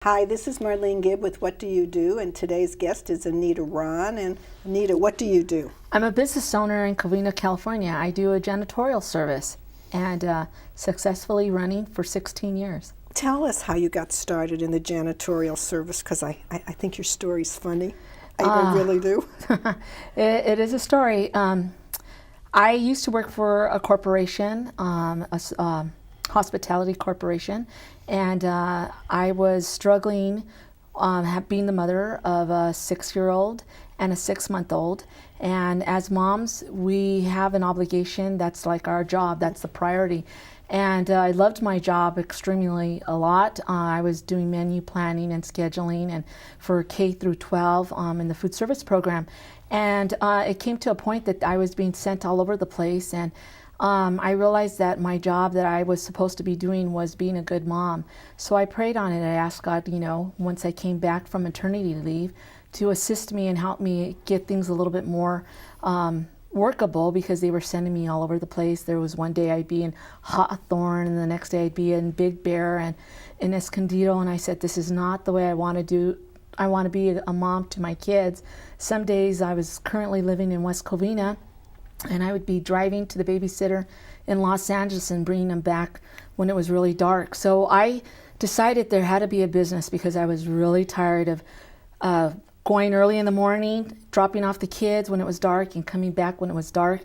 Hi, this is Marlene Gibb with What Do You Do? And today's guest is Anita Ron. And Anita, what do you do? I'm a business owner in Covina, California. I do a janitorial service and successfully running for 16 years. Tell us how you got started in the janitorial service, because I think your story's funny. I really do. It is a story. I used to work for a corporation, a hospitality corporation, and I was struggling being the mother of a 6-year-old and a 6-month-old. And as moms, we have an obligation. That's like our job. That's the priority. And I loved my job extremely a lot. I was doing menu planning and scheduling and for K through 12 in the food service program. And it came to a point that I was being sent all over the place, and I realized that my job that I was supposed to be doing was being a good mom. So I prayed on it. I asked God, once I came back from maternity leave, to assist me and help me get things a little bit more workable, because they were sending me all over the place. There was one day I'd be in Hawthorne, and the next day I'd be in Big Bear and in Escondido, and I said, this is not the way I want to do. I want to be a mom to my kids. Some days I was currently living in West Covina, and I would be driving to the babysitter in Los Angeles and bringing them back when it was really dark. So I decided there had to be a business, because I was really tired of going early in the morning, dropping off the kids when it was dark, and coming back when it was dark,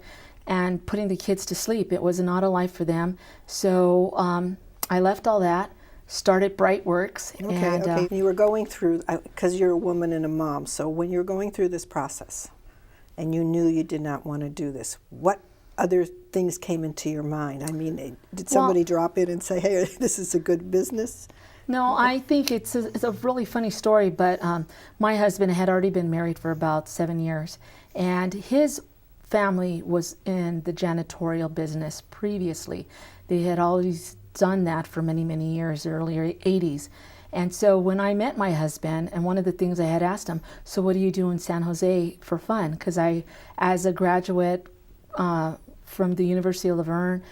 and putting the kids to sleep. It was not a life for them. So I left all that, started BriteWorks. Okay. You were going through, because you're a woman and a mom, so when you were going through this process, and you knew you did not want to do this, what other things came into your mind? I mean, did somebody drop in and say, hey, this is a good business? No, I think it's a really funny story, but my husband had already been married for about 7 years, and his family was in the janitorial business previously. They had always done that for many, many years, earlier 80s. And so when I met my husband, and one of the things I had asked him, so what do you do in San Jose for fun? Because as a graduate from the University of Laverne,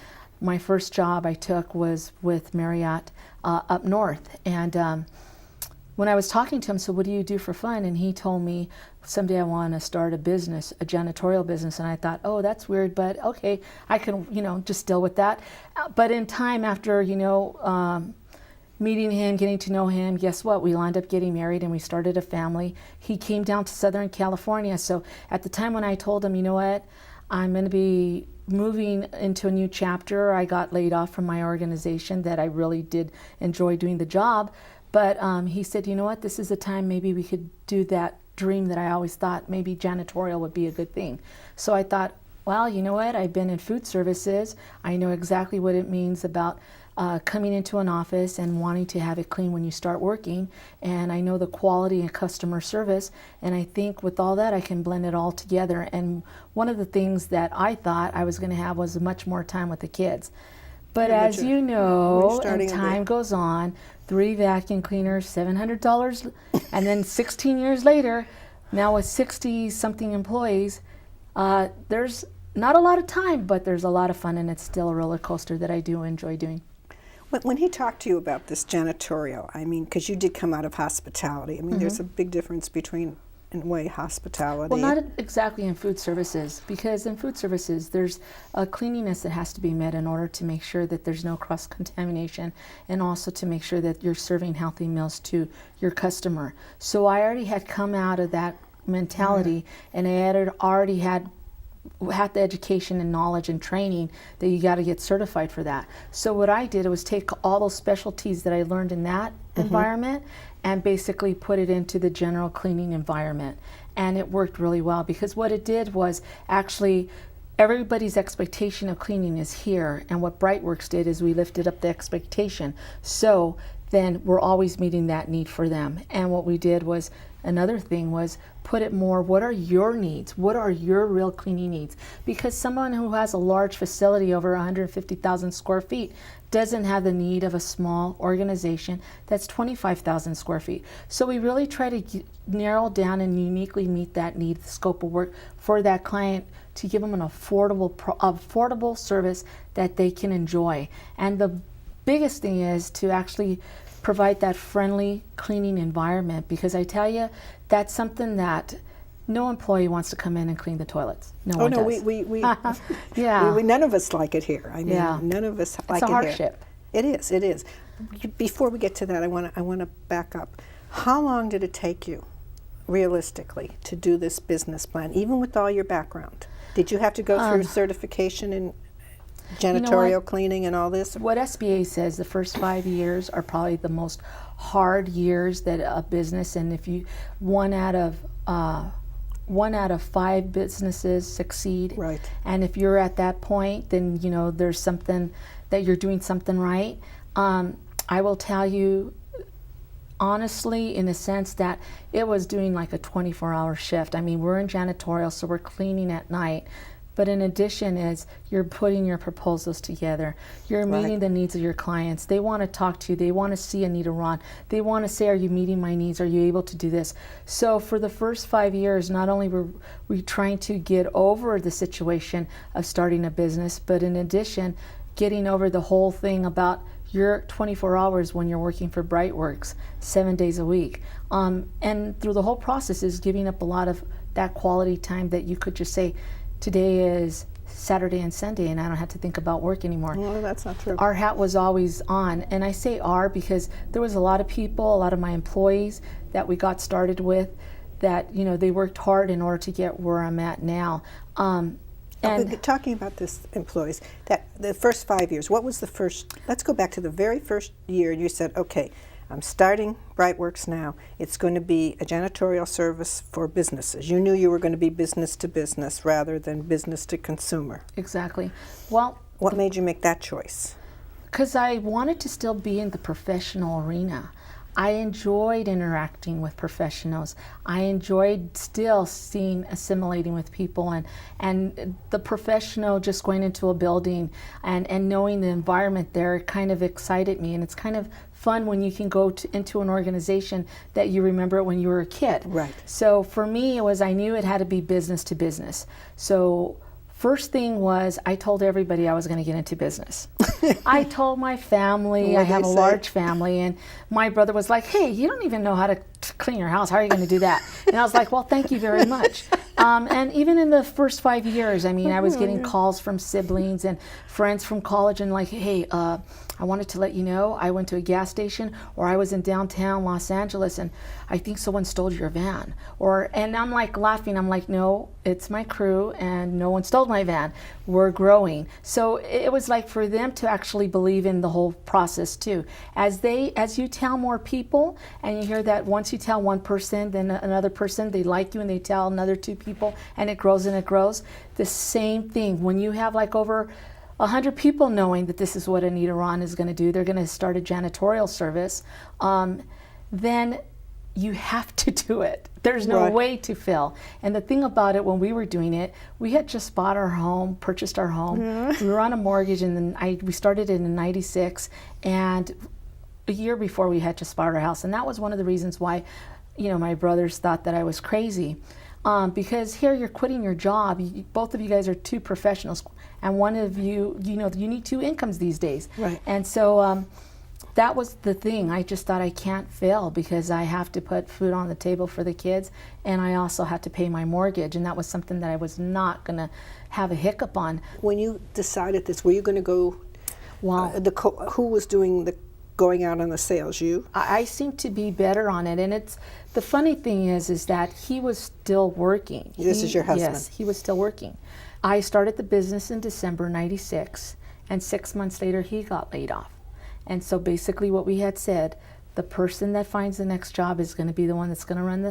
my first job I took was with Marriott up north. And when I was talking to him, so what do you do for fun? And he told me, someday I want to start a business, a janitorial business. And I thought, oh, that's weird, but okay, I can, just deal with that. But in time, after, meeting him, getting to know him, guess what? We wound up getting married and we started a family. He came down to Southern California. So at the time when I told him, you know what, I'm going to be moving into a new chapter, I got laid off from my organization that I really did enjoy doing the job. But he said, you know what, this is a time maybe we could do that dream that I always thought maybe janitorial would be a good thing. So I thought, well, you know what, I've been in food services. I know exactly what it means about coming into an office and wanting to have it clean when you start working, and I know the quality and customer service, and I think with all that I can blend it all together. And one of the things that I thought I was going to have was much more time with the kids. But as you know, and time goes on, 3 vacuum cleaners, $700, and then 16 years later, now with 60-something employees, there's not a lot of time, but there's a lot of fun, and it's still a roller coaster that I do enjoy doing. When he talked to you about this janitorial, I mean, because you did come out of hospitality, I mean, there's a big difference between, in a way, hospitality. Well, not exactly in food services, because in food services, there's a cleanliness that has to be met in order to make sure that there's no cross-contamination, and also to make sure that you're serving healthy meals to your customer. So I already had come out of that mentality, and I had already had the education and knowledge and training that you got to get certified for that. So what I did was take all those specialties that I learned in that environment and basically put it into the general cleaning environment. And it worked really well, because what it did was actually everybody's expectation of cleaning is here, and what BriteWorks did is we lifted up the expectation. So then we're always meeting that need for them. And what we did was, another thing was put it more, what are your needs? What are your real cleaning needs? Because someone who has a large facility over 150,000 square feet doesn't have the need of a small organization that's 25,000 square feet. So we really try to narrow down and uniquely meet that need, the scope of work for that client, to give them an affordable service that they can enjoy. And the biggest thing is to actually provide that friendly cleaning environment, because I tell you, that's something that no employee wants to come in and clean the toilets. No one does. Yeah. None of us like it here. I mean, Yeah. none of us like It's it a here. hardship. It is. It is. Before we get to that, I want to back up. How long did it take you, realistically, to do this business plan, even with all your background? Did you have to go through certification in janitorial cleaning and all this? What SBA says, the first 5 years are probably the most hard years that a business, and if you one out of 5 businesses succeed. Right. And if you're at that point, then you know there's something that you're doing something right. I will tell you honestly, in a sense, that it was doing like a 24-hour shift. I mean, we're in janitorial, so we're cleaning at night. But in addition is you're putting your proposals together. You're meeting the needs of your clients. They want to talk to you. They want to see Anita Ron. They want to say, are you meeting my needs? Are you able to do this? So for the first 5 years, not only were we trying to get over the situation of starting a business, but in addition, getting over the whole thing about your 24 hours when you're working for BriteWorks 7 days a week. And through the whole process is giving up a lot of that quality time that you could just say, today is Saturday and Sunday and I don't have to think about work anymore. Well, that's not true. Our hat was always on. And I say our because there was a lot of people, a lot of my employees that we got started with that, you know, they worked hard in order to get where I'm at now. And talking about this employees, that the first 5 years, what was the first, let's go back to the very first year. You said, okay, I'm starting BriteWorks now. It's going to be a janitorial service for businesses. You knew you were going to be business to business rather than business to consumer. Exactly. Well, what made you make that choice? Because I wanted to still be in the professional arena. I enjoyed interacting with professionals. I enjoyed still assimilating with people, and the professional, just going into a building and knowing the environment there kind of excited me. And it's kind of fun when you can go into an organization that you remember it when you were a kid. Right. So for me, I knew it had to be business to business. So first thing was I told everybody I was going to get into business. I told my family, I have a large family, and my brother was like, hey, you don't even know how to clean your house. How are you going to do that? And I was like, well, thank you very much. And even in the first 5 years, I mean, I was getting calls from siblings and friends from college and like, hey, I wanted to let you know I went to a gas station, or I was in downtown Los Angeles and I think someone stole your van. And I'm like laughing. I'm like, no, it's my crew and no one stole my van. We're growing. So it was like for them to actually believe in the whole process too. As you tell more people, and you hear that once you tell one person, then another person, they like you and they tell another 2 people, and it grows and it grows. The same thing when you have like over 100 people knowing that this is what Anita Ron is going to do, they're going to start a janitorial service, then you have to do it. There's no way to fail. And the thing about it, when we were doing it, we had just bought our home, purchased our home. We were on a mortgage, and then we started it in '96, and a year before we had just bought our house. And that was one of the reasons why, you know, my brothers thought that I was crazy. Because here you're quitting your job. Both of you guys are 2 professionals, and one of you, you know, you need 2 incomes these days. Right. And so that was the thing. I just thought I can't fail because I have to put food on the table for the kids, and I also have to pay my mortgage, and that was something that I was not going to have a hiccup on. When you decided this, were you going to go? Well, who was doing the going out on the sales? You? I seem to be better on it, and it's the funny thing is that he was still working. This is your husband? Yes, he was still working. I started the business in December '96, and 6 months later he got laid off. And so basically what we had said, the person that finds the next job is going to be the one that's going to run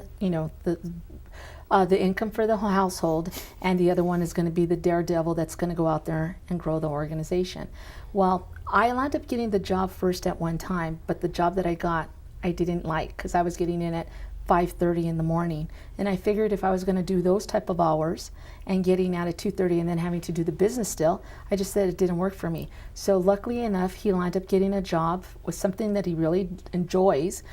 the income for the household, and the other one is going to be the daredevil that's going to go out there and grow the organization. Well, I ended up getting the job first at one time, but the job that I got, I didn't like because I was getting in at 5:30 in the morning, and I figured if I was going to do those type of hours and getting out at 2:30 and then having to do the business still, I just said it didn't work for me. So luckily enough, he lined up getting a job with something that he really enjoys.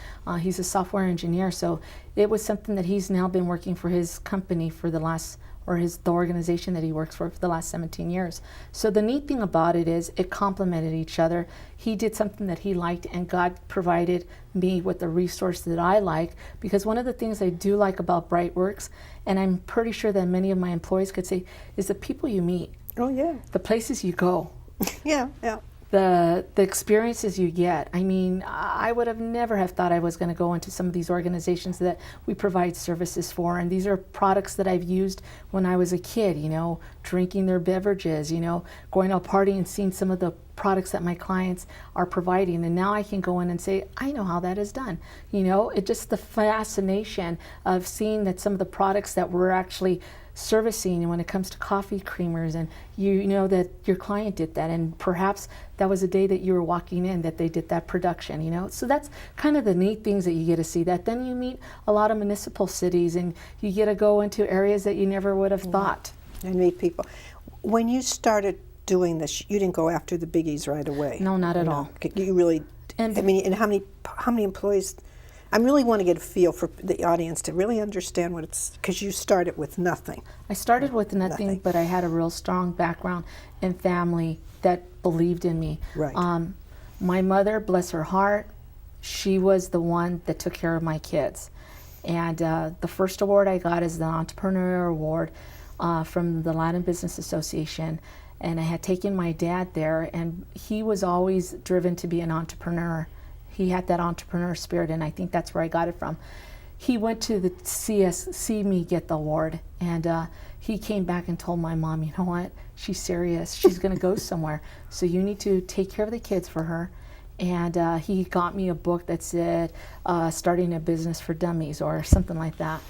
He's a software engineer, so it was something that he's now been working for his company for the last or the organization that he works for the last 17 years. So the neat thing about it is it complemented each other. He did something that he liked, and God provided me with the resource that I like, because one of the things I do like about BriteWorks, and I'm pretty sure that many of my employees could say, is the people you meet. Oh, yeah. The places you go. Yeah, yeah. The experiences you get. I mean, I would have never have thought I was going to go into some of these organizations that we provide services for, and these are products that I've used when I was a kid, you know, drinking their beverages, you know, going out partying and seeing some of the products that my clients are providing, and now I can go in and say, I know how that is done. You know, it just the fascination of seeing that some of the products that we're actually servicing when it comes to coffee creamers, and you know that your client did that, and perhaps that was a day that you were walking in that they did that production, you know. So that's kind of the neat things that you get to see. That then you meet a lot of municipal cities, and you get to go into areas that you never would have thought. And meet people. When you started doing this, you didn't go after the biggies right away. No, not at all. You really, And I mean, and how many employees? I really want to get a feel for the audience to really understand what it's, because you started with nothing. I started with nothing, but I had a real strong background and family that believed in me. Right. My mother, bless her heart, she was the one that took care of my kids. And the first award I got is the Entrepreneur Award from the Latin Business Association. And I had taken my dad there, and he was always driven to be an entrepreneur. He had that entrepreneur spirit, and I think that's where I got it from. He went to see me get the award, and he came back and told my mom, you know what, she's serious. She's going to go somewhere. So you need to take care of the kids for her. And he got me a book that said, Starting a Business for Dummies, or something like that.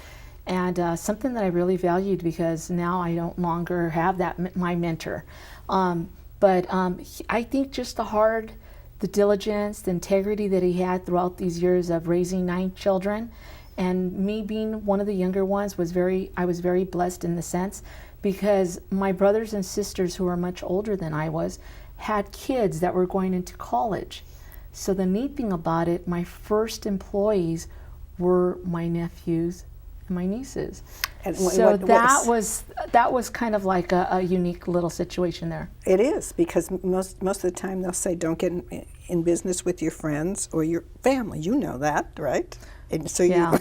And something that I really valued, because now I don't longer have that, my mentor. But I think just the diligence, the integrity that he had throughout these years of raising 9 children, and me being one of the younger ones, I was very blessed in the sense, because my brothers and sisters who were much older than I was had kids that were going into college. So the neat thing about it, my first employees were my nephews and my nieces. And so that was kind of like a unique little situation there. It is, because most of the time they'll say, don't get in business with your friends or your family. You know that, right? And so yeah.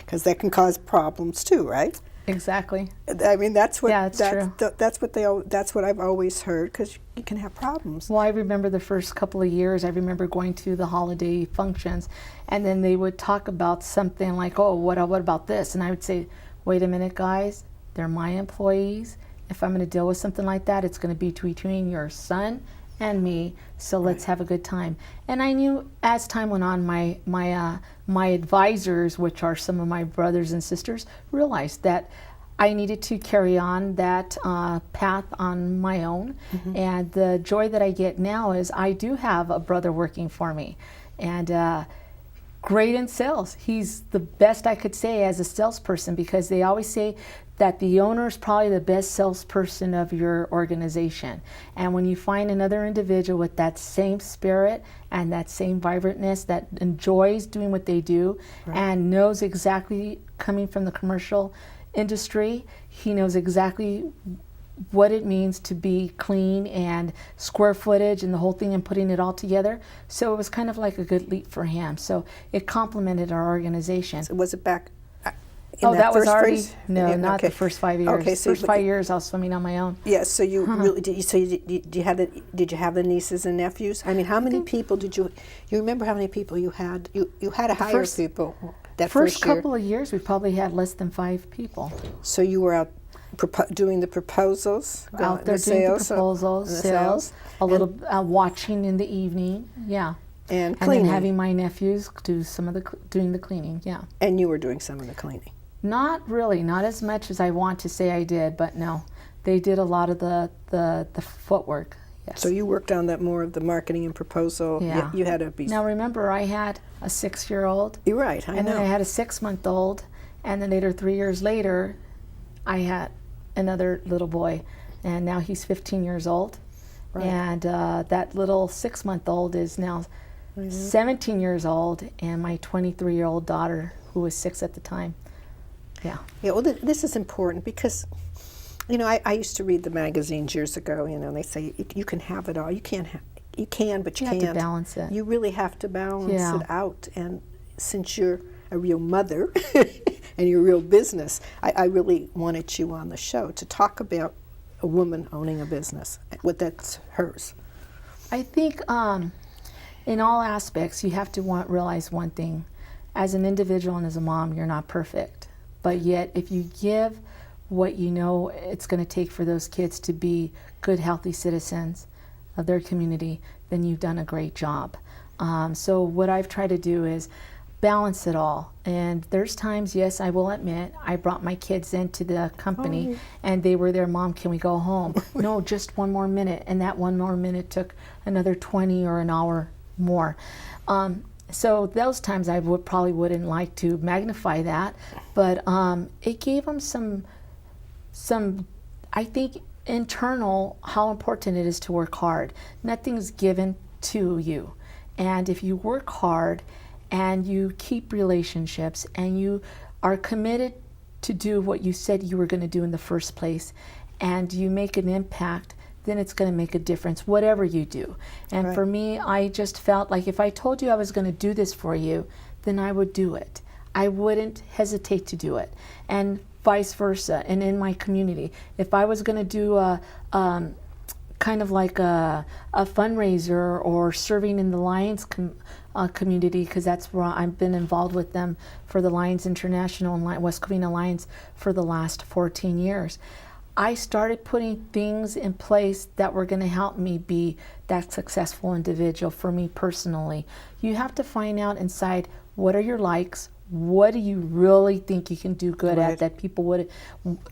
Because that can cause problems too, right? Exactly. I mean, that's what. Yeah, it's true. That's what I've always heard, because you can have problems. Well, I remember the first couple of years. I remember going to the holiday functions, and then they would talk about something like, "Oh, what about this?" And I would say, "Wait a minute, guys. They're my employees. If I'm going to deal with something like that, it's going to be between your son and me. So let's have a good time." And I knew as time went on, my advisors, which are some of my brothers and sisters, realized that I needed to carry on that path on my own. Mm-hmm. And the joy that I get now is I do have a brother working for me, and great in sales. He's the best I could say as a salesperson, because they always say that the owner is probably the best salesperson of your organization. And when you find another individual with that same spirit and that same vibrantness, that enjoys doing what they do, right, and knows exactly, coming from the commercial industry, he knows exactly what it means to be clean and square footage and the whole thing and putting it all together. So it was kind of like a good leap for him. So it complemented our organization. So was it back? That was already phase? No, not okay. The first 5 years. Okay, so first 5 years I was swimming on my own. Yeah. So you really did. So did you have the nieces and nephews? I mean, how many people did you? You remember how many people you had? You had to hire people that first year. couple of years. We probably had less than 5 people. So you were out doing the proposals, out there doing the proposals, sales, a little watching in the evening, yeah, and cleaning. And then having my nephews do some of doing the cleaning, yeah. And you were doing some of the cleaning. Not really, not as much as I want to say I did, but no, they did a lot of the footwork. Yes. So you worked on that more of the marketing and proposal. Yeah. You had a be. Now remember, I had a 6-year-old. You're right. I know. And then I had a 6-month-old, and then later, 3 years later, I had another little boy, and now he's 15 years old. Right. And that little 6-month-old is now 17 years old, and my 23-year-old daughter, who was 6 at the time. Yeah. Yeah, well, this is important because, you know, I used to read the magazines years ago, you know, and they say you can have it all. You can't you can, but you have can't. to balance it. You really have to balance Yeah. it out. And since you're a real mother and you're a real business, I really wanted you on the show to talk about a woman owning a business, what that's hers. I think in all aspects, you have to realize one thing. As an individual and as a mom, you're not perfect. But yet, if you give what you know it's going to take for those kids to be good, healthy citizens of their community, then you've done a great job. So what I've tried to do is balance it all. And there's times, yes, I will admit, I brought my kids into the company and they were there, Mom, can we go home? No, just one more minute. And that one more minute took another 20 or an hour more. So those times I probably wouldn't like to magnify that, but it gave them some, I think, internal how important it is to work hard. Nothing's given to you. And if you work hard and you keep relationships and you are committed to do what you said you were going to do in the first place, and you make an impact, then it's going to make a difference, whatever you do. And Right. for me, I just felt like if I told you I was going to do this for you, then I would do it. I wouldn't hesitate to do it. And vice versa. And in my community, if I was going to do a kind of like a fundraiser or serving in the Lions community, because that's where I've been involved with them for the Lions International and West Covina Lions for the last 14 years. I started putting things in place that were going to help me be that successful individual for me personally. You have to find out inside, what are your likes? What do you really think you can do good Right. at that people would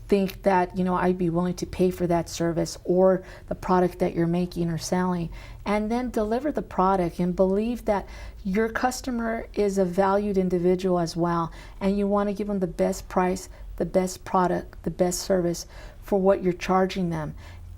think that, you know, I'd be willing to pay for that service or the product that you're making or selling, and then deliver the product and believe that your customer is a valued individual as well, and you want to give them the best price, the best product, the best service for what you're charging them.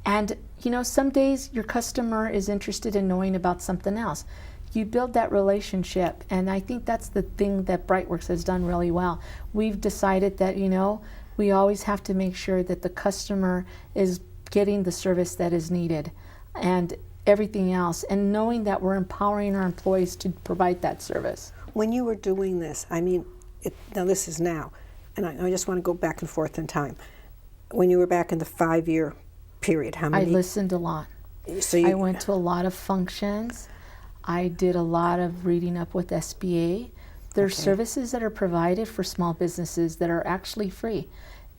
And you know, some days your customer is interested in knowing about something else. You build that relationship, and I think that's the thing that BriteWorks has done really well. We've decided that, you know, we always have to make sure that the customer is getting the service that is needed and everything else, and knowing that we're empowering our employees to provide that service. When you were doing this, I mean, now this is now, and I just want to go back and forth in time. When you were back in the 5-year period, how many? I listened a lot. So I went to a lot of functions. I did a lot of reading up with SBA. There's services that are provided for small businesses that are actually free.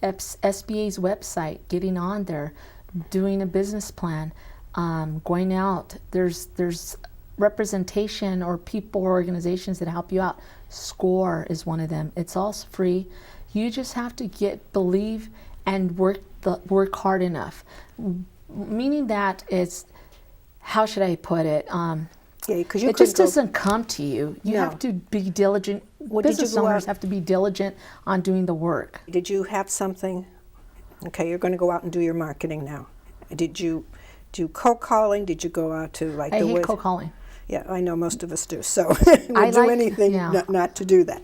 SBA's website, getting on there, doing a business plan, going out. There's representation or people or organizations that help you out. SCORE is one of them. It's all free. You just have to believe and work hard enough. Meaning that it's, how should I put it? Yeah, because you it just doesn't come to you. You have to be diligent. Business owners have to be diligent on doing the work. Did you have something? Okay, you're going to go out and do your marketing now. Did you do cold calling? Did you go out to like I hate cold calling. Yeah, I know most of us do. So we'll do anything not to do that.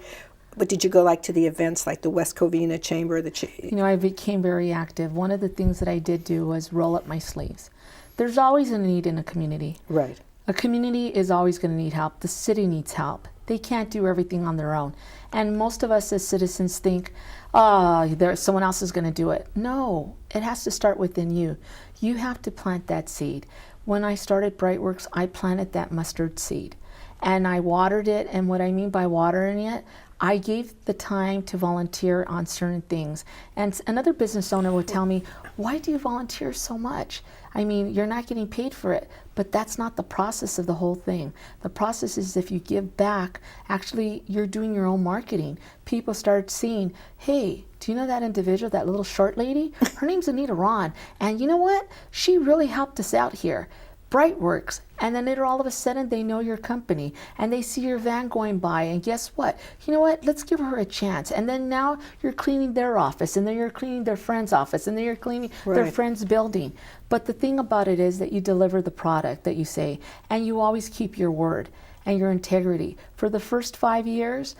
But did you go like to the events like the West Covina Chamber? You know, I became very active. One of the things that I did do was roll up my sleeves. There's always a need in a community. Right. A community is always going to need help. The city needs help. They can't do everything on their own. And most of us as citizens think, someone else is going to do it. No, it has to start within you. You have to plant that seed. When I started BriteWorks, I planted that mustard seed. And I watered it, and what I mean by watering it, I gave the time to volunteer on certain things. And another business owner would tell me, why do you volunteer so much? I mean, you're not getting paid for it. But that's not the process of the whole thing. The process is if you give back, actually you're doing your own marketing. People start seeing, hey, do you know that individual, that little short lady? Her name's Anita Ron. And you know what? She really helped us out here. BriteWorks, and then later all of a sudden they know your company and they see your van going by, and guess what? You know what? Let's give her a chance. And then now you're cleaning their office, and then you're cleaning their friend's office, and then you're cleaning their friend's building. But the thing about it is that you deliver the product that you say, and you always keep your word and your integrity. For the first 5 years,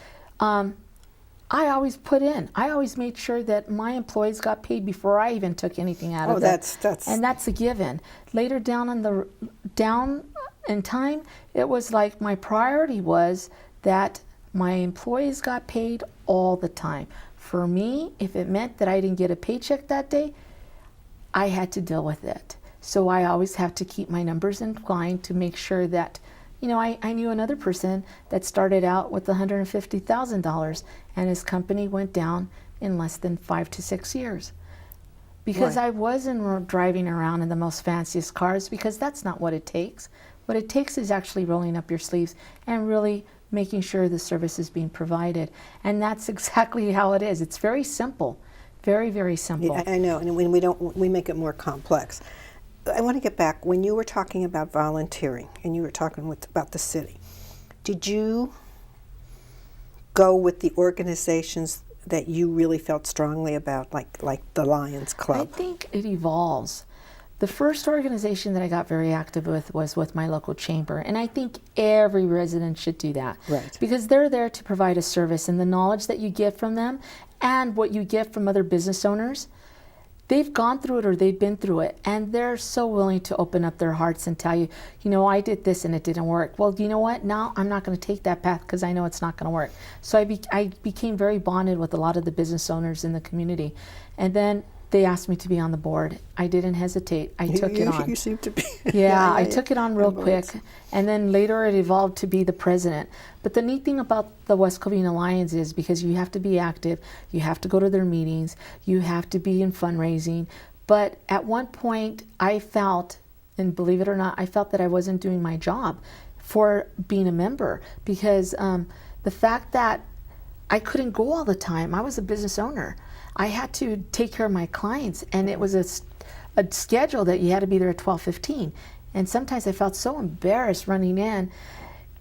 I always put in. I always made sure that my employees got paid before I even took anything out of it. And that's a given. Later down in time, it was like my priority was that my employees got paid all the time. For me, if it meant that I didn't get a paycheck that day, I had to deal with it. So I always have to keep my numbers in line to make sure that, I knew another person that started out with $150,000 and his company went down in less than 5 to 6 years. Because I wasn't driving around in the most fanciest cars, because that's not what it takes. What it takes is actually rolling up your sleeves and really making sure the service is being provided. And that's exactly how it is. It's very simple. Very, very simple. Yeah, I know, and we make it more complex. I want to get back, when you were talking about volunteering and you were talking about the city, did you go with the organizations that you really felt strongly about, like the Lions Club? I think it evolves. The first organization that I got very active with was with my local chamber, and I think every resident should do that. Right. Because they're there to provide a service, and the knowledge that you get from them and what you get from other business owners, they've gone through it or they've been through it, and they're so willing to open up their hearts and tell you, I did this and it didn't work. Well, you know what? Now I'm not going to take that path because I know it's not going to work. So I became very bonded with a lot of the business owners in the community. And then they asked me to be on the board. I didn't hesitate. I took it on. You seem to be. Yeah, I took it on real quick. And then later it evolved to be the president. But the neat thing about the West Covina Lions is because you have to be active, you have to go to their meetings, you have to be in fundraising. But at one point I felt, and believe it or not, I felt that I wasn't doing my job for being a member, because the fact that I couldn't go all the time. I was a business owner. I had to take care of my clients, and it was a schedule that you had to be there at 12:15. And sometimes I felt so embarrassed running in,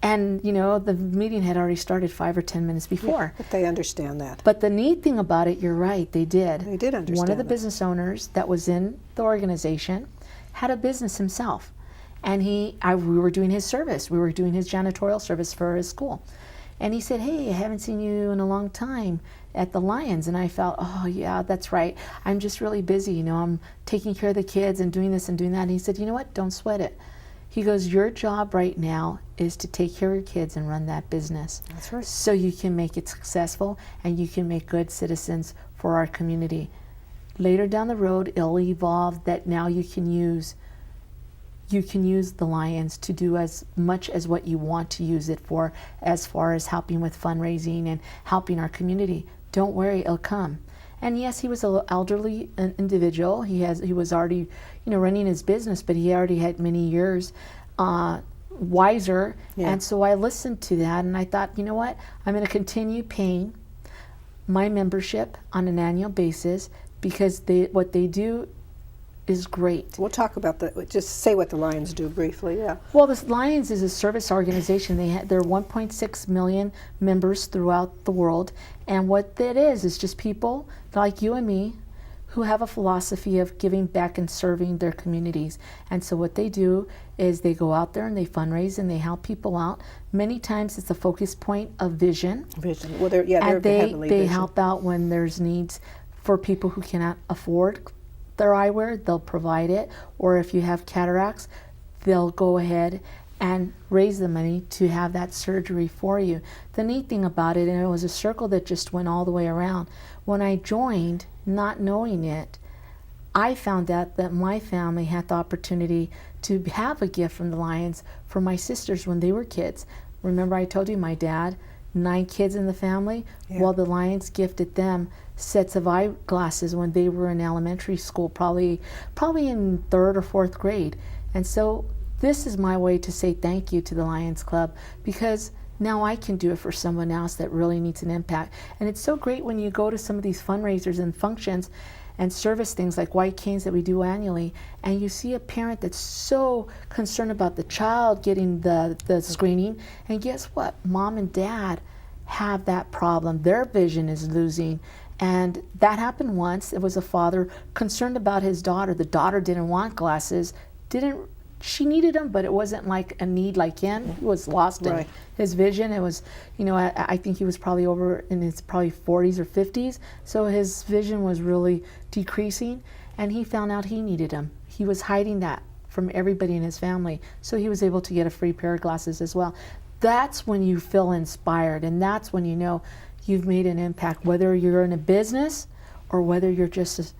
and the meeting had already started 5 or 10 minutes before. Yeah, but they understand that. But the neat thing about it, you're right, they did. They did understand. One of the that. business owners that was in the organization had a business himself, and we were doing his service. We were doing his janitorial service for his school. And he said, "Hey, I haven't seen you in a long time at the Lions." And I felt, oh yeah, that's right. I'm just really busy. I'm taking care of the kids and doing this and doing that. And he said, "You know what? Don't sweat it." He goes, "Your job right now is to take care of your kids and run that business. That's right. So you can make it successful and you can make good citizens for our community. Later down the road, it'll evolve that now you can use the Lions to do as much as what you want to use it for, as far as helping with fundraising and helping our community. Don't worry, it'll come." And yes, he was an elderly individual. He was already, running his business, but he already had many years wiser. Yeah. And so I listened to that, and I thought, you know what? I'm going to continue paying my membership on an annual basis, because what they do is great. We'll talk about just say what the Lions do briefly, yeah. Well, the Lions is a service organization. There are 1.6 million members throughout the world, and what that is just people like you and me who have a philosophy of giving back and serving their communities. And so what they do is they go out there and they fundraise and they help people out. Many times it's a focus point of vision. Well, they're heavily they vision. help out when there's needs for people who cannot afford their eyewear. They'll provide it. Or if you have cataracts, they'll go ahead and raise the money to have that surgery for you. The neat thing about it, and it was a circle that just went all the way around, when I joined, not knowing it, I found out that my family had the opportunity to have a gift from the Lions for my sisters when they were kids. Remember I told you my dad, 9 kids in the family? Yeah. Well, the Lions gifted them sets of eyeglasses when they were in elementary school, probably in 3rd or 4th grade. And so this is my way to say thank you to the Lions Club, because now I can do it for someone else that really needs an impact. And it's so great when you go to some of these fundraisers and functions and service things like White Canes that we do annually, and you see a parent that's so concerned about the child getting the screening, and guess what? Mom and dad have that problem. Their vision is losing. And that happened once. It was a father concerned about his daughter. The daughter didn't want glasses, didn't she needed him, but it wasn't like a need like him. He was lost in Right. his vision. It was, you know, I think he was probably over in his probably 40s or 50s, so his vision was really decreasing, and he found out he needed him. He was hiding that from everybody in his family, so he was able to get a free pair of glasses as well. That's when you feel inspired, and that's when you know you've made an impact, whether you're in a business or whether you're just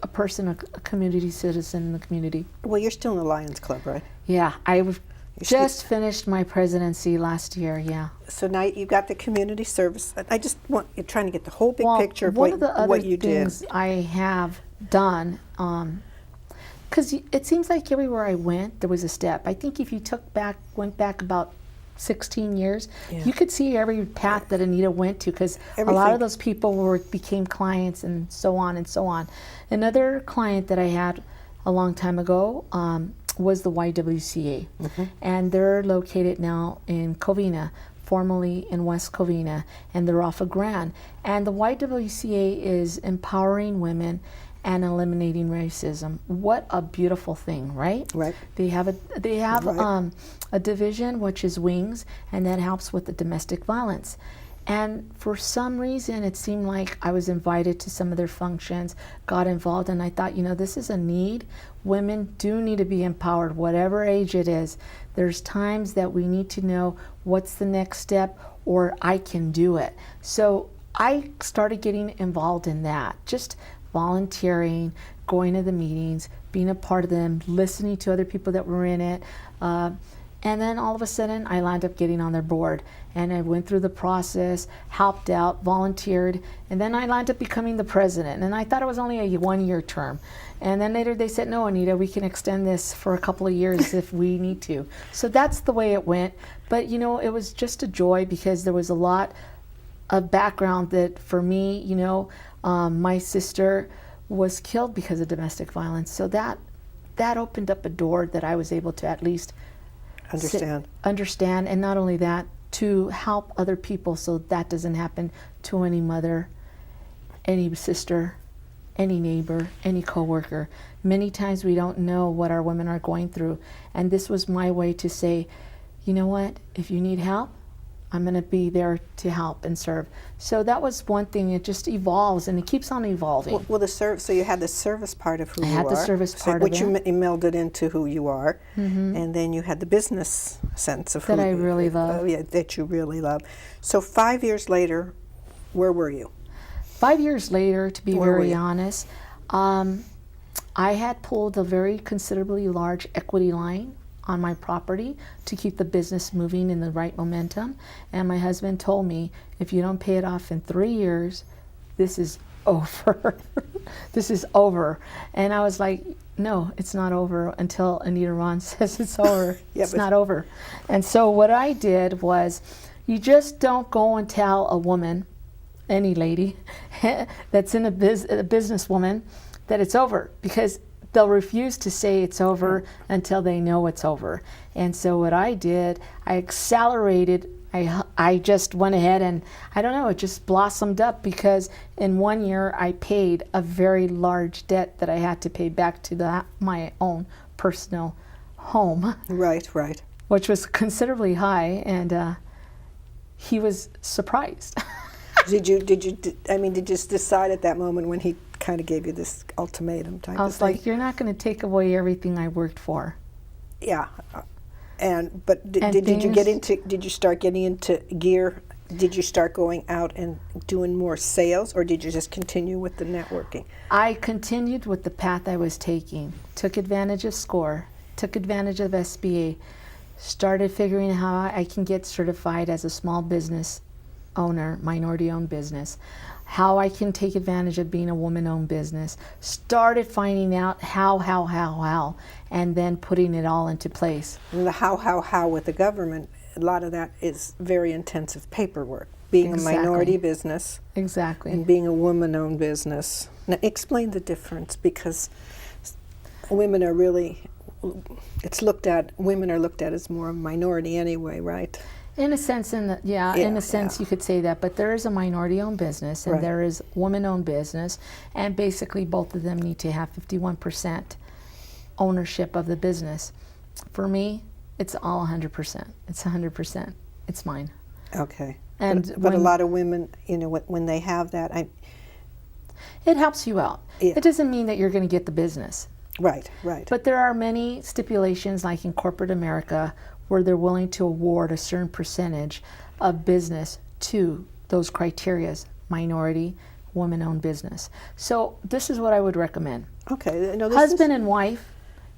a person, a community citizen in the community. Well, you're still in the Lions Club, right? Yeah, just finished my presidency last year, yeah. So now you got the community service. I just want you're trying to get the whole big Well, picture of one of the other what you did. things I have done, because it seems like everywhere I went, there was a step. I think if you went back about 16 years, Yeah. you could see every path that Anita went to, because a lot Everything. of those people became clients and so on and so on. Another client that I had a long time ago was the YWCA, and they're located now in Covina, formerly in West Covina, and they're off of Grand. And the YWCA is empowering women and eliminating racism. What a beautiful thing, right? Right. They have Right. a division which is Wings, and that helps with the domestic violence. And for some reason, it seemed like I was invited to some of their functions, got involved, and I thought, you know, this is a need. Women do need to be empowered, whatever age it is. There's times that we need to know what's the next step, or I can do it. So I started getting involved in that, just volunteering, going to the meetings, being a part of them, listening to other people that were in it. And then all of a sudden, I wound up getting on their board. And I went through the process, helped out, volunteered, and then I wound up becoming the president. And I thought it was only a one-year term. And then later they said, no, Anita, we can extend this for a couple of years if we need to. So that's the way it went. But, you know, it was just a joy, because there was a lot of background that for me, you know, my sister was killed because of domestic violence. So that opened up a door that I was able to at least understand, and not only that, to help other people so that doesn't happen to any mother, any sister, any neighbor, any coworker. Many times we don't know what our women are going through, and this was my way to say, you know what, if you need help, I'm going to be there to help and serve. So that was one thing. It just evolves, and it keeps on evolving. Well, so you had the service part of who I you had are. the service part of which you it. melded into who you are. And then you had the business sense of That I really love. that you really love. So 5 years later, where were you? 5 years later, to be Where were very you? honest, I had pulled a very considerably large equity line on my property to keep the business moving in the right momentum. And my husband told me, if you don't pay it off in 3 years, this is over. This is over. And I was like, no, it's not over until Anita Ron says it's over. Yeah, it's but- not over. And so what I did was, you just don't go and tell a woman, any lady that's in a businesswoman, that it's over, because they'll refuse to say it's over until they know it's over. And so what I did, I accelerated. I just went ahead and, I don't know, it just blossomed up, because in 1 year I paid a very large debt that I had to pay back to my own personal home, Right. which was considerably high, and he was surprised. Did you just decide at that moment when he kind of gave you this ultimatum type I of was thing? like, you're not going to take away everything I worked for. Yeah. But And did you start getting into gear? Did you start going out and doing more sales, or did you just continue with the networking? I continued with the path I was taking, took advantage of SCORE, took advantage of SBA, started figuring out how I can get certified as a small business owner, minority-owned business, how I can take advantage of being a woman-owned business, started finding out how, and then putting it all into place. And the how with the government, a lot of that is very intensive paperwork. Being Exactly. a minority business Exactly. and being a woman-owned business. Now, explain the difference, because women are really, women are looked at as more a minority anyway, right? In a sense, in a sense, you could say that, but there is a minority-owned business, and Right. there is woman-owned business, and basically both of them need to have 51% ownership of the business. For me, it's all 100%. It's 100%. It's mine. Okay. And but a lot of women, you know, when they have that, it helps you out. Yeah. It doesn't mean that you're going to get the business. Right, right. But there are many stipulations, like in corporate America, where they're willing to award a certain percentage of business to those criterias: minority, woman-owned business. So this is what I would recommend. Okay. No, Husband and wife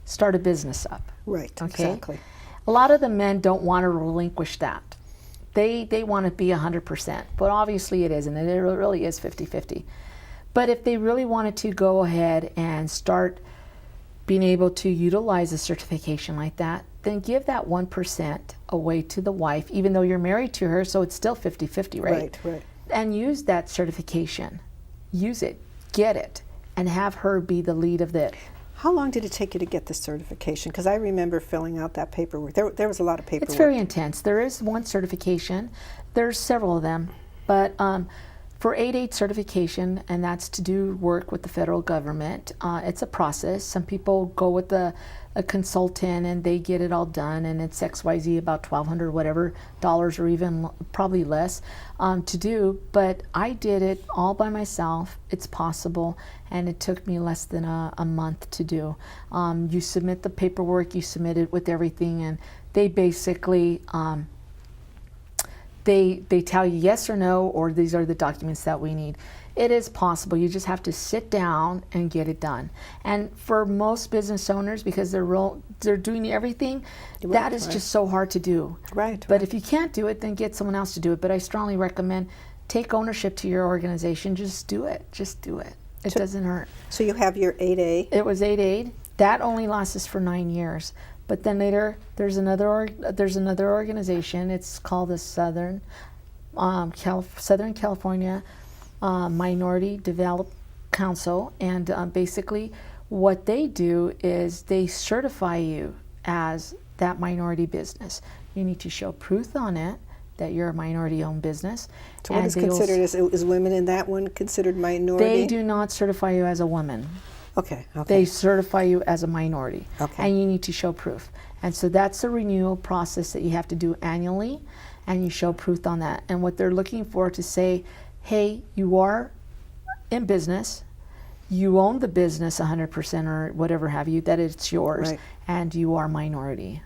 start a business up. Right, Okay? exactly. A lot of the men don't want to relinquish that. They want to be 100%, but obviously it isn't, and it really is 50-50. But if they really wanted to go ahead and start being able to utilize a certification like that, then give that 1% away to the wife, even though you're married to her, so it's still 50-50, right? Right, right. And use that certification. Use it, get it, and have her be the lead of it. How long did it take you to get this certification? Because I remember filling out that paperwork. There was a lot of paperwork. It's very intense. There is one certification. There's several of them. But for 8.8 certification, and that's to do work with the federal government, it's a process. Some people go with a consultant and they get it all done, and it's XYZ, about $1,200 whatever dollars, or even probably less to do. But I did it all by myself. It's possible, and it took me less than a month to do. You submit the paperwork, you submit it with everything, and they basically they tell you yes or no, or these are the documents that we need. It is possible. You just have to sit down and get it done. And for most business owners, because they're doing everything, Right, that is right. just so hard to do. Right. But if you can't do it, then get someone else to do it. But I strongly recommend take ownership to your organization. Just do it. Just do it. It doesn't hurt. So you have your 8A. It was 8.8. That only lasts us for 9 years. But then later, there's another organization. It's called the Southern California Minority Development Council, and basically what they do is they certify you as that minority business. You need to show proof on it that you're a minority-owned business. So what is considered is women in that one considered minority? They do not certify you as a woman. Okay. Okay. They certify you as a minority, Okay. and you need to show proof. And so that's a renewal process that you have to do annually, and you show proof on that. And what they're looking for to say, hey, you are in business, you own the business 100% or whatever have you, that it's yours, Right. and you are minority.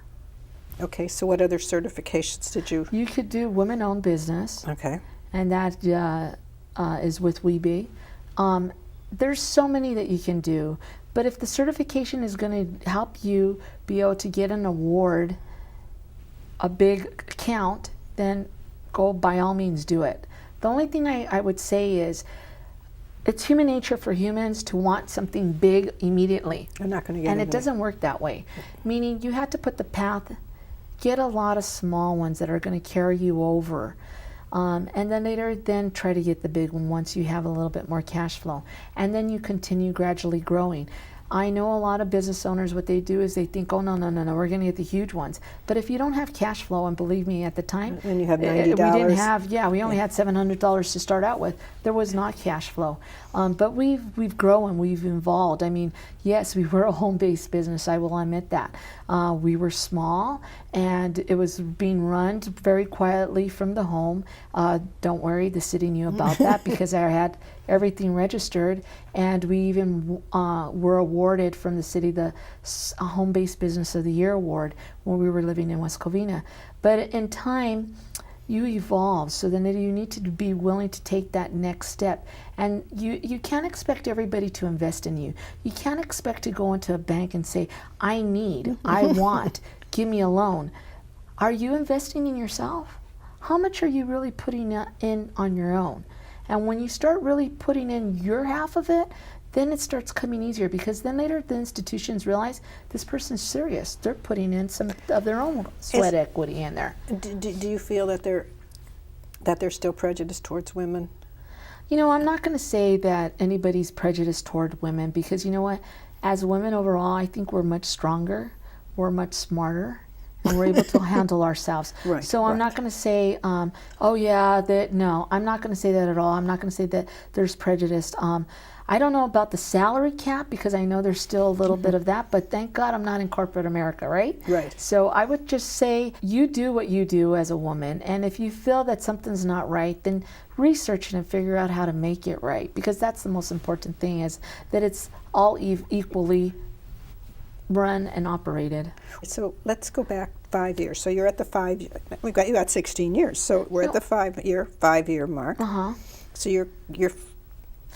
Okay. So what other certifications did you? You could do women-owned business, Okay. and that is with WeBe. There's so many that you can do, but if the certification is going to help you be able to get an award, a big account, then go by all means do it. The only thing I would say is it's human nature for humans to want something big immediately. I'm not going to get And into it doesn't work that way. Meaning you have to put the path, get a lot of small ones that are going to carry you over. And then later, then try to get the big one once you have a little bit more cash flow. And then you continue gradually growing. I know a lot of business owners, what they do is they think, oh, no, we're going to get the huge ones. But if you don't have cash flow, and believe me, at the time, And you have $90. we didn't have, we only had $700 to start out with. There was not cash flow. But we've grown, we've evolved. I mean, yes, we were a home-based business, I will admit that. We were small, and it was being run very quietly from the home. Don't worry, the city knew about that because I had everything registered, and we even were awarded from the city the Home-Based Business of the Year award when we were living in West Covina. But in time, you evolve, so then you need to be willing to take that next step. And you can't expect everybody to invest in you. You can't expect to go into a bank and say, I need, I want, give me a loan. Are you investing in yourself? How much are you really putting in on your own? And when you start really putting in your half of it, then it starts coming easier, because then later the institutions realize this person's serious. They're putting in some of their own sweat equity in there. Do you feel that they're still prejudiced towards women? You know, I'm not going to say that anybody's prejudiced toward women, because you know what? As women overall, I think we're much stronger, we're much smarter, and we're able to handle ourselves. Right, So I'm not going to say, oh yeah, that no, I'm not going to say that at all. I'm not going to say that there's prejudice. I don't know about the salary cap because I know there's still a little bit of that, but thank God I'm not in corporate America, right? Right. So I would just say you do what you do as a woman, and if you feel that something's not right, then research it and figure out how to make it right, because that's the most important thing, is that it's all equally run and operated. So let's go back 5 years. So you're at the 5 year, we've got you at 16 years. So we're at the 5 year mark. So you're okay.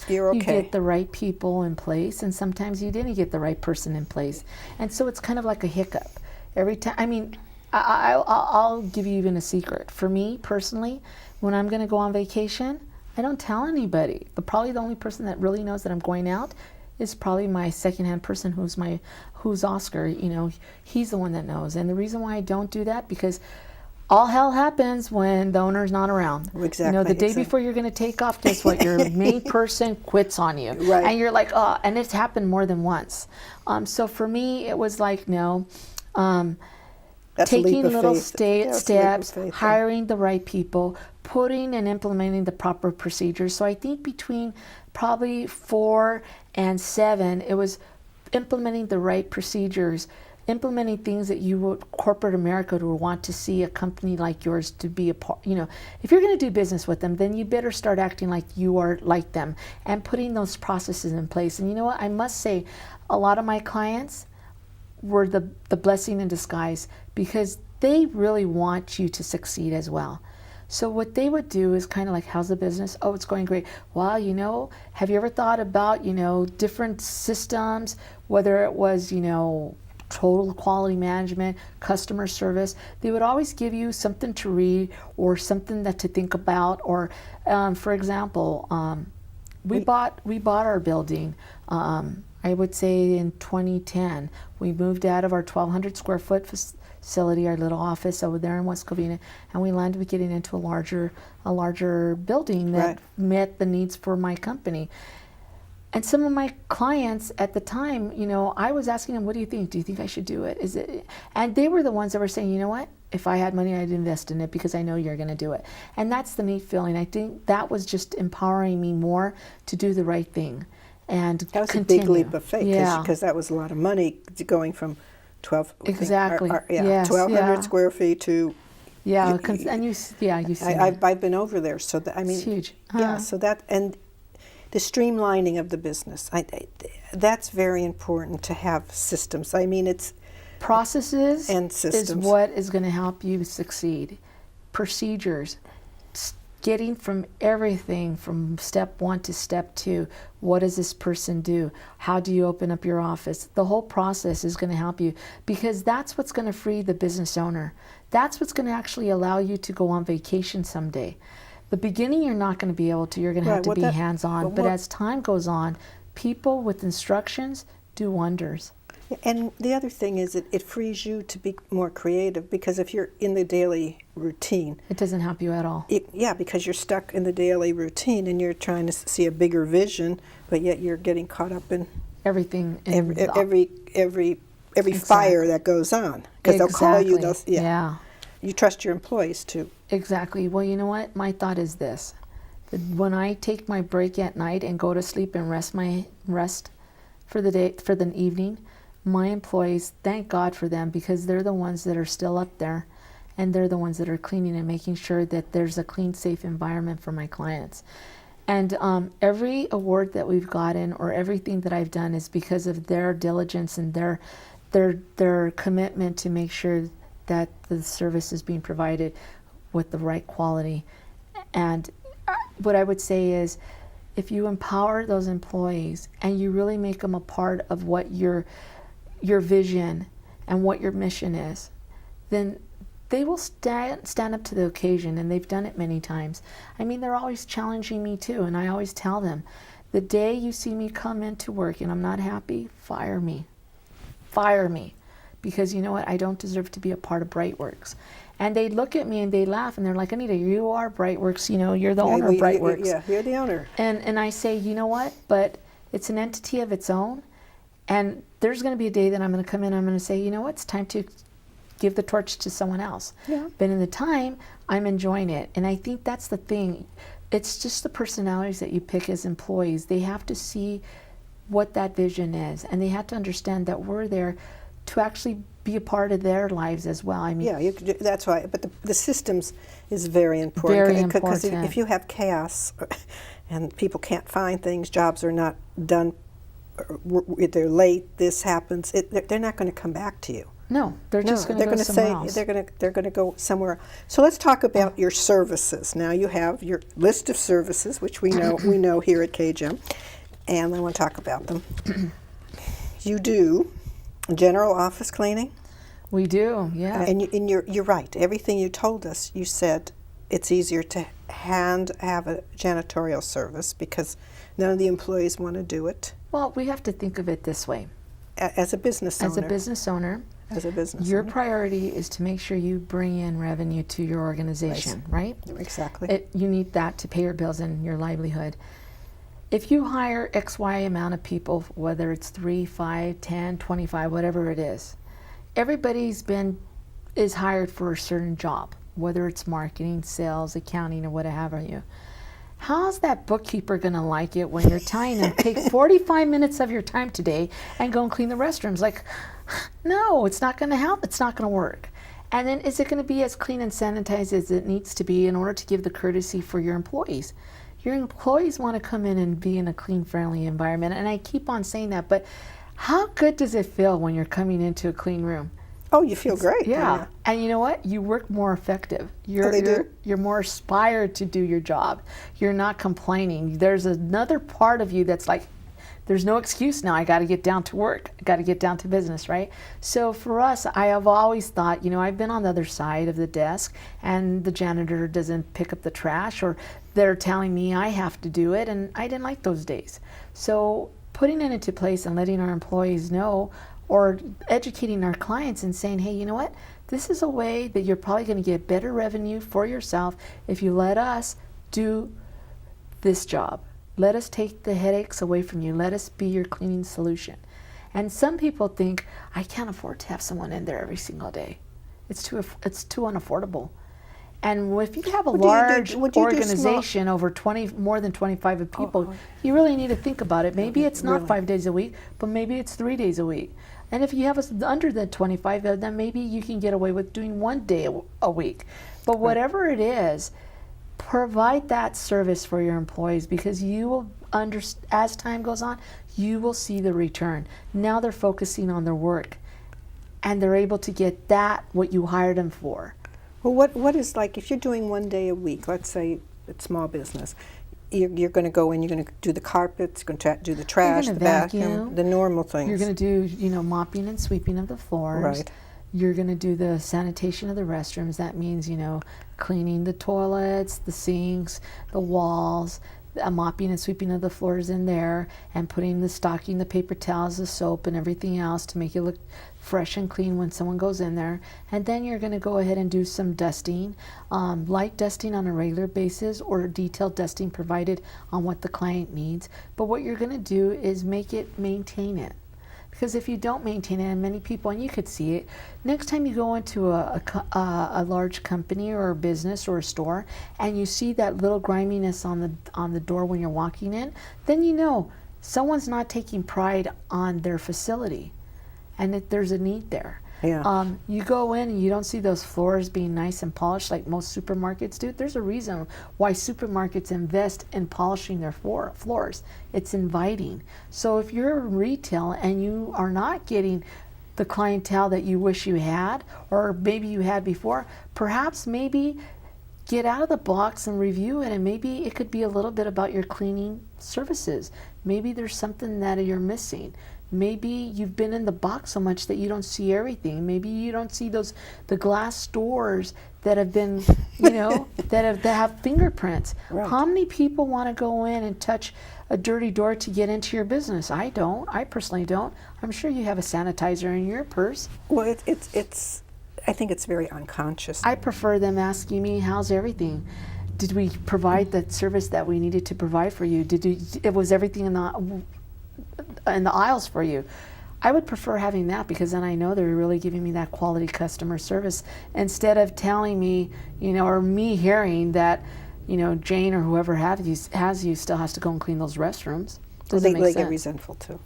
You get the right people in place, and sometimes you didn't get the right person in place, and so it's kind of like a hiccup every time. I mean, I'll give you even a secret. For me personally, when I'm going to go on vacation, I don't tell anybody. Probably the only person that really knows that I'm going out is probably my secondhand person, who's Oscar. You know, he's the one that knows. And the reason why I don't do that, because all hell happens when the owner's not around. Exactly. You know, the day before you're going to take off, guess what? Your main person quits on you. Right. And you're like, oh, and it's happened more than once. So for me, it was like, no. Taking little steps, hiring the right people, putting and implementing the proper procedures. So I think between probably 4 and 7, it was implementing the right procedures, implementing things that corporate America would want to see a company like yours to be a part. You know, if you're going to do business with them, then you better start acting like you are like them and putting those processes in place. And you know what? I must say, a lot of my clients were the blessing in disguise, because they really want you to succeed as well. So what they would do is kind of like, how's the business? Oh, it's going great. Well, you know, have you ever thought about, you know, different systems, whether it was, you know, total quality management, customer service? They would always give you something to read or something to think about. Or, for example, we bought our building. I would say in 2010, we moved out of our 1,200 square foot facility, our little office over there in West Covina, and we landed up getting into a larger building that met the needs for my company. And some of my clients at the time, you know, I was asking them, what do you think? Do you think I should do it? Is it? And they were the ones that were saying, you know what? If I had money, I'd invest in it because I know you're going to do it. And that's the neat feeling. I think that was just empowering me more to do the right thing. And that was continue. a big leap of faith, because that was a lot of money going from 1,200 square feet to you see I've been over there, so I mean, it's huge. Yeah, so that, and the streamlining of the business, that's very important to have systems. I mean, it's processes and systems is what is going to help you succeed. Procedures, getting from everything from step 1 to step 2. What does this person do? How do you open up your office? The whole process is going to help you, because that's what's going to free the business owner. That's what's going to actually allow you to go on vacation someday. The beginning, you're not going to be able to. You're going to have to be hands-on. But as time goes on, people with instructions do wonders. And the other thing is it frees you to be more creative, because if you're in the daily routine, it doesn't help you at all. Because you're stuck in the daily routine and you're trying to see a bigger vision, but yet you're getting caught up in everything, every fire that goes on, because they'll call you. You trust your employees too. Exactly. Well, you know what? My thought is this: that when I take my break at night and go to sleep and rest for the day, for the evening, my employees, thank God for them, because they're the ones that are still up there, and they're the ones that are cleaning and making sure that there's a clean, safe environment for my clients. And every award that we've gotten, or everything that I've done, is because of their diligence and their commitment to make sure that the service is being provided with the right quality. And what I would say is, if you empower those employees and you really make them a part of what your vision and what your mission is, then they will stand up to the occasion, and they've done it many times. I mean, they're always challenging me too, and I always tell them, the day you see me come into work and I'm not happy, fire me. Fire me. Because you know what? I don't deserve to be a part of BriteWorks. And they look at me and they laugh, and they're like, Anita, you are BriteWorks, you know, you're the owner of BriteWorks. Yeah, you're the owner. And I say, you know what? But it's an entity of its own. And there's going to be a day that I'm going to come in and I'm going to say, you know what? It's time to give the torch to someone else. Yeah. But in the time, I'm enjoying it. And I think that's the thing. It's just the personalities that you pick as employees. They have to see what that vision is, and they have to understand that we're there to actually be a part of their lives as well. I mean, Yeah, that's why. But the systems is very important. Very Because important. if you have chaos and people can't find things, jobs are not done, or they're late, this happens, they're not going to come back to you. no, they're just going to go gonna somewhere say else. they're going to go somewhere. So let's talk about your services. Now you have your list of services, which we know here at KGEM, and I want to talk about them. You do general office cleaning. We do, yeah. And you're right. Everything you told us, you said it's easier to have a janitorial service because none of the employees want to do it. Well, we have to think of it this way. As a business owner. As a business owner, As a business your owner. priority is to make sure you bring in revenue to your organization, right? Exactly. You need that to pay your bills and your livelihood. If you hire XY amount of people, whether it's 3, 5, 10, 25, whatever it is, everybody's is hired for a certain job, whether it's marketing, sales, accounting, or whatever you. How's that bookkeeper going to like it when you're telling them take 45 minutes of your time today and go and clean the restrooms? Like, no, it's not going to help. It's not going to work. And then is it going to be as clean and sanitized as it needs to be in order to give the courtesy for your employees? Your employees want to come in and be in a clean, friendly environment. And I keep on saying that, but how good does it feel when you're coming into a clean room? Oh, you feel great. Yeah. And you know what? You work more effective. You're more inspired to do your job. You're not complaining. There's another part of you that's like, there's no excuse now. I got to get down to work. I got to get down to business, right? So for us, I have always thought, I've been on the other side of the desk and the janitor doesn't pick up the trash, or they're telling me I have to do it, and I didn't like those days. So putting it into place and letting our employees know, or educating our clients and saying, hey, you know what? This is a way that you're probably going to get better revenue for yourself if you let us do this job. Let us take the headaches away from you. Let us be your cleaning solution. And some people think, I can't afford to have someone in there every single day. It's too unaffordable. And if you have a large organization over more than 25 of people, you really need to think about it. Maybe it's not 5 days a week, but maybe it's 3 days a week. And if you have under the 25, then maybe you can get away with doing 1 day a week. But whatever it is, provide that service for your employees, because you will as time goes on, you will see the return. Now they're focusing on their work, and they're able to get what you hired them for. Well, what is, like, if you're doing 1 day a week, let's say it's small business, you're going to go in, you're going to do the carpets, you're going to do the trash, the vacuum, the normal things. You're going to do, mopping and sweeping of the floors. Right. You're going to do the sanitation of the restrooms. That means, cleaning the toilets, the sinks, the walls, mopping and sweeping of the floors in there, and stocking the paper towels, the soap, and everything else to make it look fresh and clean when someone goes in there. And then you're going to go ahead and do some dusting, light dusting on a regular basis, or detailed dusting provided on what the client needs. But what you're going to do is maintain it. Because if you don't maintain it, and many people, and you could see it, next time you go into a large company or a business or a store, and you see that little griminess on the door when you're walking in, then someone's not taking pride on their facility, and there's a need there. Yeah. You go in and you don't see those floors being nice and polished like most supermarkets do. There's a reason why supermarkets invest in polishing their floors. It's inviting. So if you're in retail and you are not getting the clientele that you wish you had, or maybe you had before, maybe get out of the box and review it, and maybe it could be a little bit about your cleaning services. Maybe there's something that you're missing. Maybe you've been in the box so much that you don't see everything. Maybe you don't see the glass doors that have been, that have fingerprints. Right. How many people want to go in and touch a dirty door to get into your business? I don't. I personally don't. I'm sure you have a sanitizer in your purse. Well, I think it's very unconscious. I prefer them asking me, how's everything? Did we provide the service that we needed to provide for you? Was everything in the aisles for you? I would prefer having that, because then I know they're really giving me that quality customer service, instead of telling me, or me hearing that, Jane or whoever has you still has to go and clean those restrooms. Well, Doesn't they make get sense. resentful too,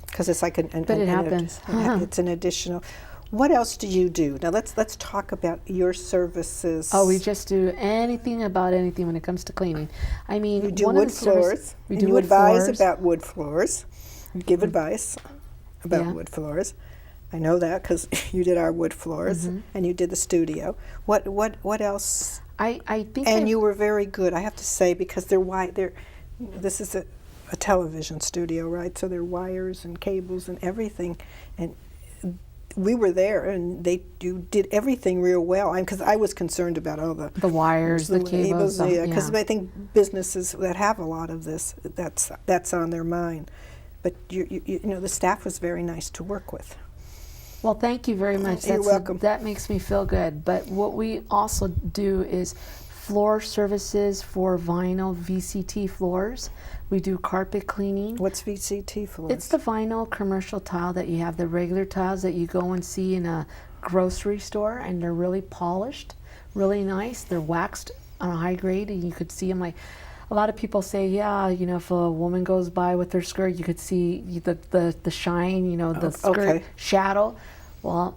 because it's like But it happens. It's an additional. What else do you do? Now let's talk about your services. Oh, we just do anything about anything when it comes to cleaning. I mean, You do one wood of the service, floors. we and do you wood advise floors. about wood floors. You give advice about Yeah. wood floors. I know that because you did our wood floors and you did the studio. What else? I think And you were very good, I have to say, because they're wide. This is a television studio, right? So there are wires and cables and everything. And we were there, and you did everything real well. Because I was concerned about all the wires, the cables. because I think businesses that have a lot of this, that's on their mind. But the staff was very nice to work with. Well, thank you very much. You're welcome. That makes me feel good. But what we also do is floor services for vinyl VCT floors. We do carpet cleaning. What's VCT floors? It's the vinyl commercial tile that you have, the regular tiles that you go and see in a grocery store, and they're really polished, really nice. They're waxed on a high grade, and you could see them like. A lot of people say, yeah, if a woman goes by with her skirt, you could see the shine, the skirt shadow. Well,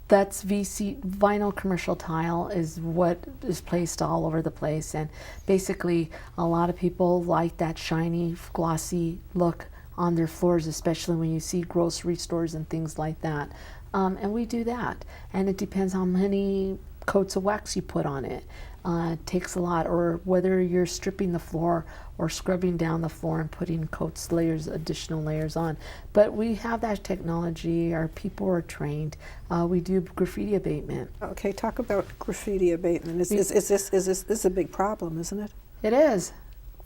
that's vinyl commercial tile is what is placed all over the place, and basically a lot of people like that shiny, glossy look on their floors, especially when you see grocery stores and things like that. And we do that, and it depends how many coats of wax you put on it. It takes a lot, or whether you're stripping the floor or scrubbing down the floor and putting additional layers on. But we have that technology. Our people are trained. We do graffiti abatement. Okay, talk about graffiti abatement. Is this a big problem, isn't it? It is.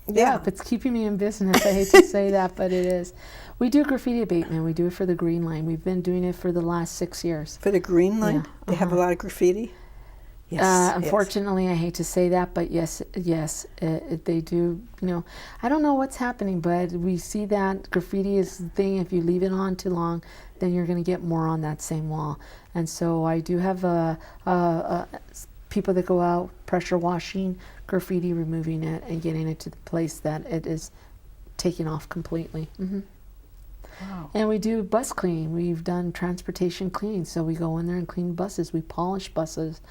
Yeah. It's keeping me in business. I hate to say that, but it is. We do graffiti abatement. We do it for the Green Line. We've been doing it for the last 6 years. For the Green Line? Yeah, They have a lot of graffiti? Yes. Unfortunately, I hate to say that, but yes, they do. I don't know what's happening, but we see that graffiti is the thing. If you leave it on too long, then you're going to get more on that same wall. And so I do have people that go out pressure washing graffiti, removing it, and getting it to the place that it is taken off completely. Wow. And we do bus cleaning. We've done transportation cleaning, so we go in there and clean buses. We polish buses.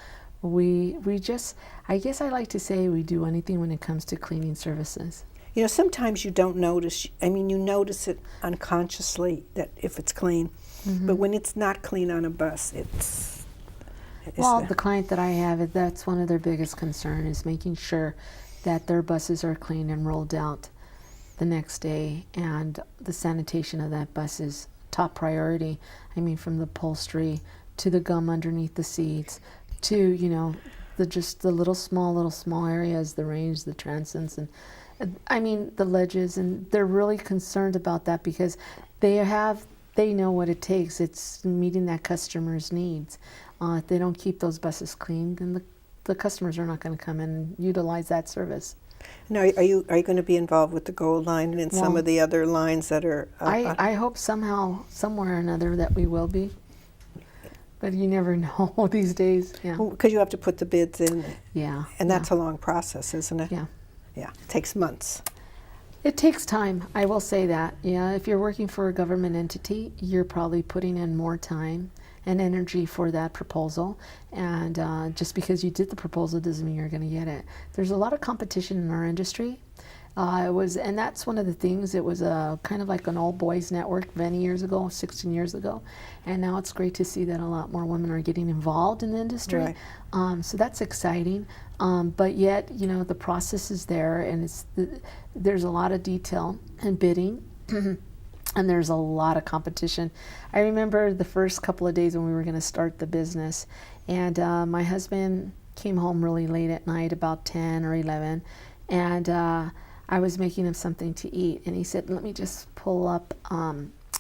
We just, I guess I like to say we do anything when it comes to cleaning services. Sometimes you don't notice. I mean, you notice it unconsciously that if it's clean, but when it's not clean on a bus, it's well, the client that I have, that's one of their biggest concern, is making sure that their buses are clean and rolled out the next day, and the sanitation of that bus is top priority. I mean, from the upholstery to the gum underneath the seats to the little small areas, the range, the transoms, and I mean the ledges, and they're really concerned about that because they know what it takes. It's meeting that customer's needs. If they don't keep those buses clean, then the customers are not going to come in and utilize that service. Now, are you going to be involved with the Gold Line and some of the other lines that are? I hope somehow, somewhere or another, that we will be. But you never know these days. Yeah. Because you have to put the bids in. Yeah. And that's a long process, isn't it? Yeah. Yeah. It takes months. It takes time. I will say that. Yeah. If you're working for a government entity, you're probably putting in more time and energy for that proposal. And just because you did the proposal doesn't mean you're going to get it. There's a lot of competition in our industry. And that's one of the things. It was kind of like an all boys network many years ago, 16 years ago, and now it's great to see that a lot more women are getting involved in the industry. Right. So that's exciting. But yet, the process is there, and there's a lot of detail and bidding, and there's a lot of competition. I remember the first couple of days when we were going to start the business, and my husband came home really late at night, about 10 or 11, and I was making him something to eat, and he said, let me just pull up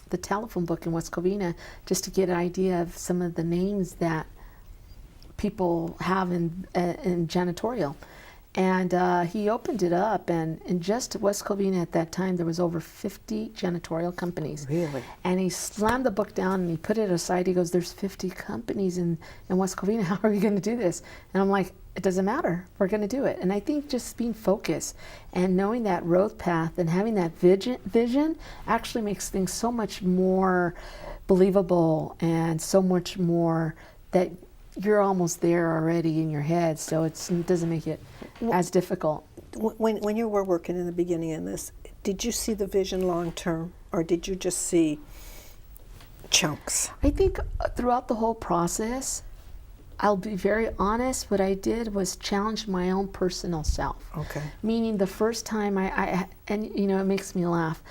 the telephone book in West Covina just to get an idea of some of the names that people have in janitorial. And he opened it up, and in just West Covina at that time, there was over 50 janitorial companies. Really? And he slammed the book down and he put it aside. He goes, there's 50 companies in West Covina. How are we going to do this? And I'm like, it doesn't matter. We're going to do it. And I think just being focused and knowing that road path and having that vision actually makes things so much more believable and so much more that you're almost there already in your head, so it doesn't make it as difficult. When you were working in the beginning in this, did you see the vision long term, or did you just see chunks? I think throughout the whole process, I'll be very honest, what I did was challenge my own personal self. Okay. Meaning the first time and you know, it makes me laugh.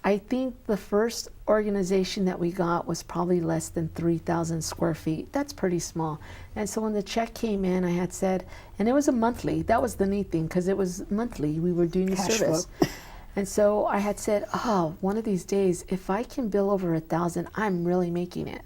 I think the first organization that we got was probably less than 3,000 square feet. That's pretty small. And so when the check came in, I had said, and it was a monthly, that was the neat thing, because it was monthly, we were doing the Cash service. flow. And so I had said, oh, one of these days, if I can bill over 1,000, I'm really making it.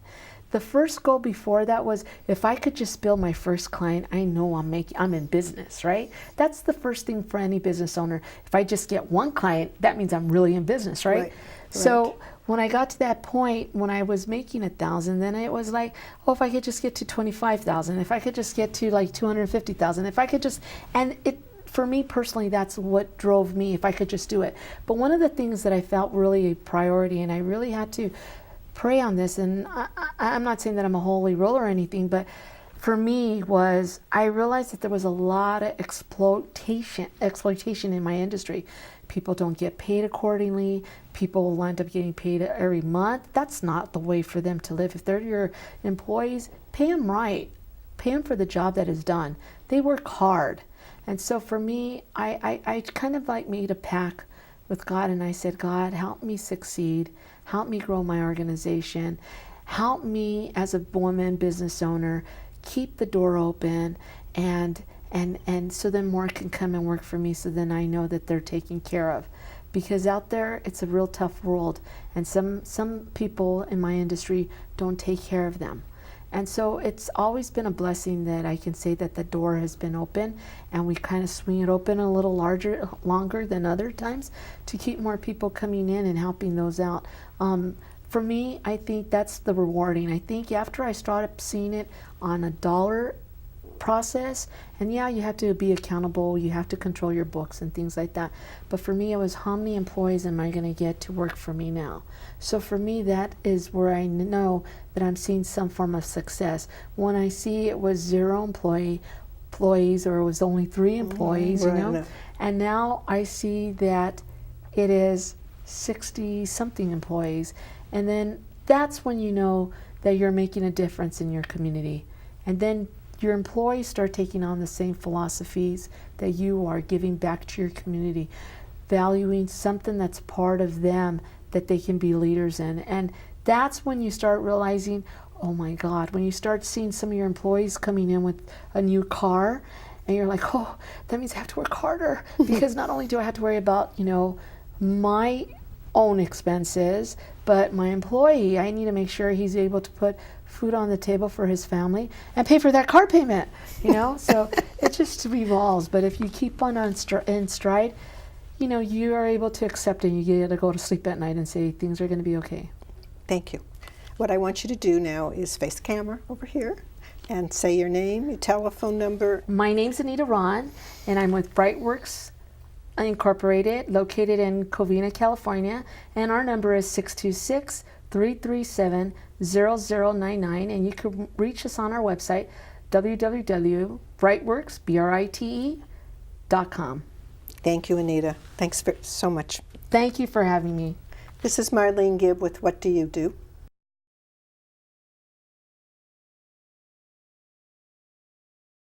The first goal before that was, if I could just bill my first client, I know I'm in business, right? That's the first thing for any business owner. If I just get one client, that means I'm really in business, right? So when I got to that point, when I was making 1,000, then it was like, oh, if I could just get to 25,000, if I could just get to like 250,000, if I could just, and it, for me personally, that's what drove me, if I could just do it. But one of the things that I felt really a priority, and I really had to pray on this, and I'm not saying that I'm a holy roller or anything, but for me was, I realized that there was a lot of exploitation in my industry. People don't get paid accordingly. People will end up getting paid every month. That's not the way for them to live. If they're your employees, pay them right. Pay them for the job that is done. They work hard. And so for me, I kind of like made a pact with God, and I said, God, help me succeed. Help me grow my organization. Help me as a woman business owner keep the door open, and so then more can come and work for me, so then I know that they're taken care of. Because out there, it's a real tough world, and some people in my industry don't take care of them. And so it's always been a blessing that I can say that the door has been open, and we kind of swing it open a little longer than other times to keep more people coming in and helping those out. For me, I think that's the rewarding. I think after I started seeing it on a dollar process, and yeah, you have to be accountable, you have to control your books and things like that. But for me, it was, how many employees am I going to get to work for me now? So for me, that is where I know that I'm seeing some form of success. When I see it was 0 employees, or it was only 3 employees, right, you know, no. And now I see that it is 60 something employees, and then that's when you know that you're making a difference in your community. And then your employees start taking on the same philosophies that you are, giving back to your community, valuing something that's part of them that they can be leaders in. And that's when you start realizing, oh my God, when you start seeing some of your employees coming in with a new car, and you're like, oh, that means I have to work harder, because not only do I have to worry about, you know, my own expenses, but my employee, I need to make sure he's able to put food on the table for his family and pay for that car payment, you know? So it just revolves. But if you keep on in stride, you know, you are able to accept it, and you get to go to sleep at night and say things are going to be okay. Thank you. What I want you to do now is face the camera over here and say your name, your telephone number. My name's Anita Ron, and I'm with BriteWorks Incorporated, located in Covina, California, and our number is 626-337-0099, and you can reach us on our website, www.briteworks.com. Thank you, Anita. Thanks so much. Thank you for having me. This is Marlene Gibb with What Do You Do?